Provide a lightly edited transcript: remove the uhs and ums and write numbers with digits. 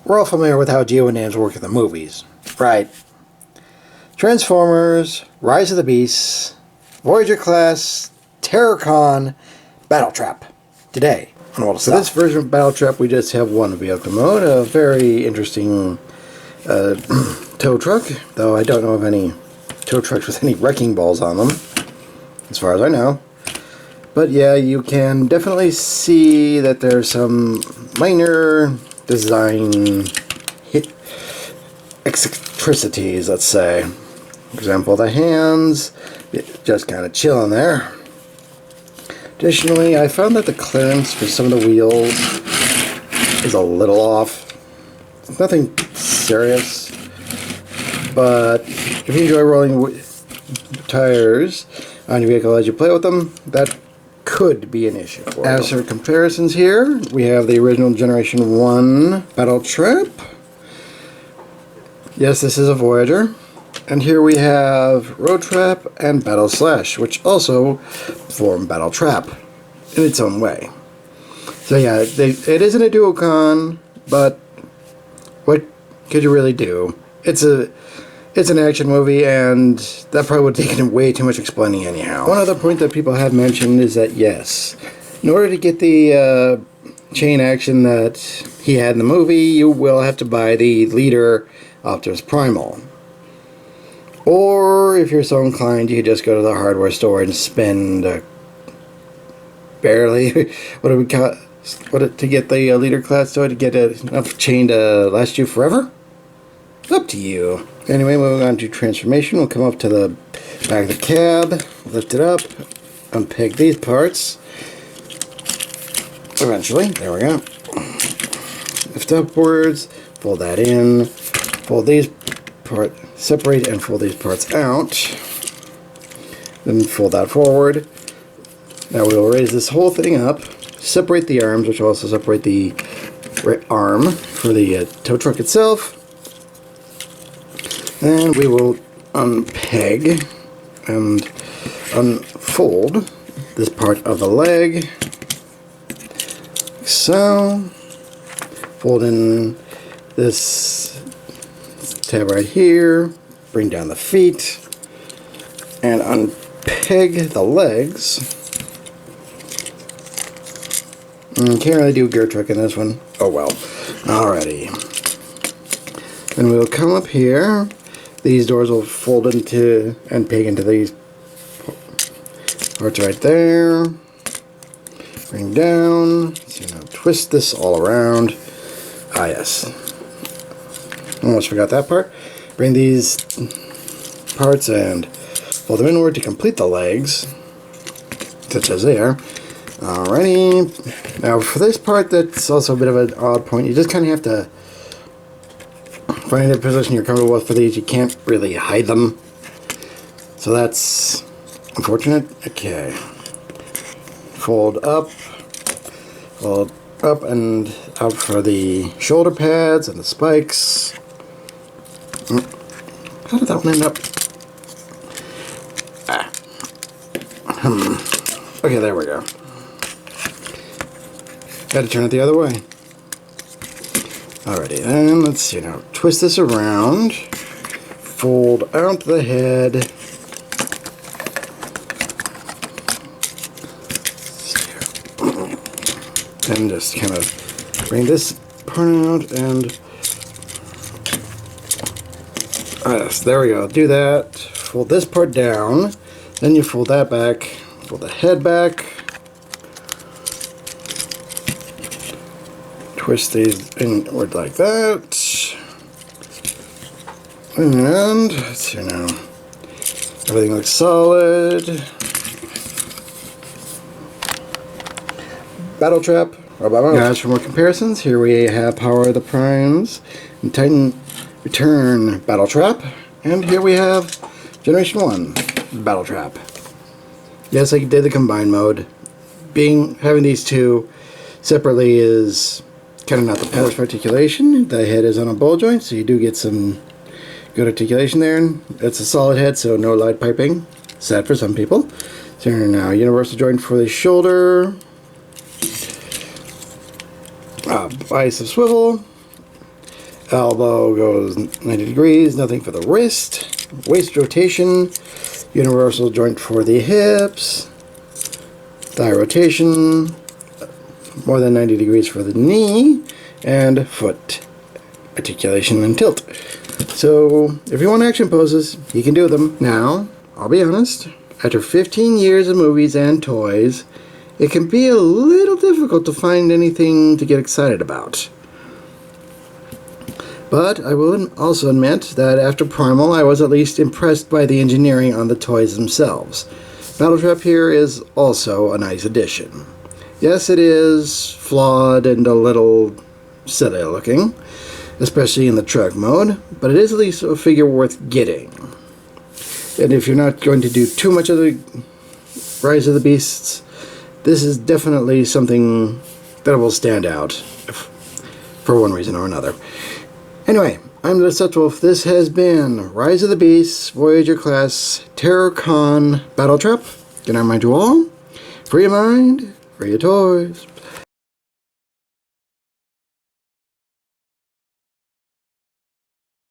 We're all familiar with how geo names work in the movies, right? Transformers, Rise of the Beasts, Voyager class, Terrorcon, BattleTrap. Today on World of Stuff. For this version of BattleTrap, we just have one vehicle mode, a very interesting tow truck, though I don't know of any tow trucks with any wrecking balls on them, as far as I know. But yeah, you can definitely see that there's some minor design eccentricities, let's say. For example, the hands, just kind of chilling there. Additionally, I found that the clearance for some of the wheels is a little off. Nothing serious, but if you enjoy rolling tires on your vehicle as you play with them, that could be an issue. As for comparisons here, we have the original Generation 1 BattleTrap. Yes, this is a Voyager. And here we have Road Trap and Battle Slash, which also form BattleTrap in its own way. So yeah, it isn't a Duocon, but what could you really do? It's an action movie, and that probably would have taken way too much explaining anyhow. One other point that people have mentioned is that yes, in order to get the chain action that he had in the movie, you will have to buy the leader Optimus Primal. Or, if you're so inclined, you could just go to the hardware store and spend barely, what do we call it, to get the leader class toy, to get enough chain to last you forever? Up to you. Anyway, moving on to transformation, we'll come up to the back of the cab, lift it up, unpeg these parts. Eventually, there we go. Lift upwards, fold that in, fold these parts, separate and fold these parts out, then fold that forward. Now we will raise this whole thing up, separate the arms, which will also separate the arm for the tow truck itself, and we will unpeg and unfold this part of the leg, so. Fold in this tab right here, bring down the feet, and unpeg the legs. Can't really do a gear truck in this one. Oh well. Alrighty. Then we'll come up here. These doors will fold into and peg into these parts right there. Bring down. So now twist this all around. Ah yes. Almost forgot that part. Bring these parts and fold them inward to complete the legs, such as there. Alrighty. Now for this part, that's also a bit of an odd point. You just kind of have to find a position you're comfortable with for these. You can't really hide them. So that's unfortunate. Okay. Fold up and out for the shoulder pads and the spikes. How did that one end up? Okay, there we go. Got to turn it the other way. Alrighty, then let's see now. Twist this around, fold out the head. And just kind of bring this part out and yes, there we go. Do that. Fold this part down. Then you fold that back. Fold the head back. Twist these inward like that. And let's see now. Everything looks solid. BattleTrap. Guys, for more comparisons, here we have Power of the Primes and Titan Return BattleTrap, and here we have Generation 1 BattleTrap. Yes, I did the combined mode. Having these two separately is kind of not the best. As for articulation, the head is on a ball joint, so you do get some good articulation there. It's a solid head, so no light piping. Sad for some people. So now, universal joint for the shoulder. Bias of swivel, Elbow goes 90 degrees, nothing for the wrist. Waist rotation, universal joint for the hips. Thigh rotation, more than 90 degrees for the knee. And foot articulation and tilt. So, if you want action poses, you can do them. Now, I'll be honest, after 15 years of movies and toys, it can be a little difficult to find anything to get excited about. But I will also admit that after Primal, I was at least impressed by the engineering on the toys themselves. BattleTrap here is also a nice addition. Yes, it is flawed and a little silly looking, especially in the truck mode, but it is at least a figure worth getting. And if you're not going to do too much of the Rise of the Beasts, this is definitely something that will stand out for one reason or another. Anyway, I'm the Deceptiwolf. This has been Rise of the Beasts, Voyager class, TerrorCon BattleTrap. Good night, mind you all. Free your mind, free your toys.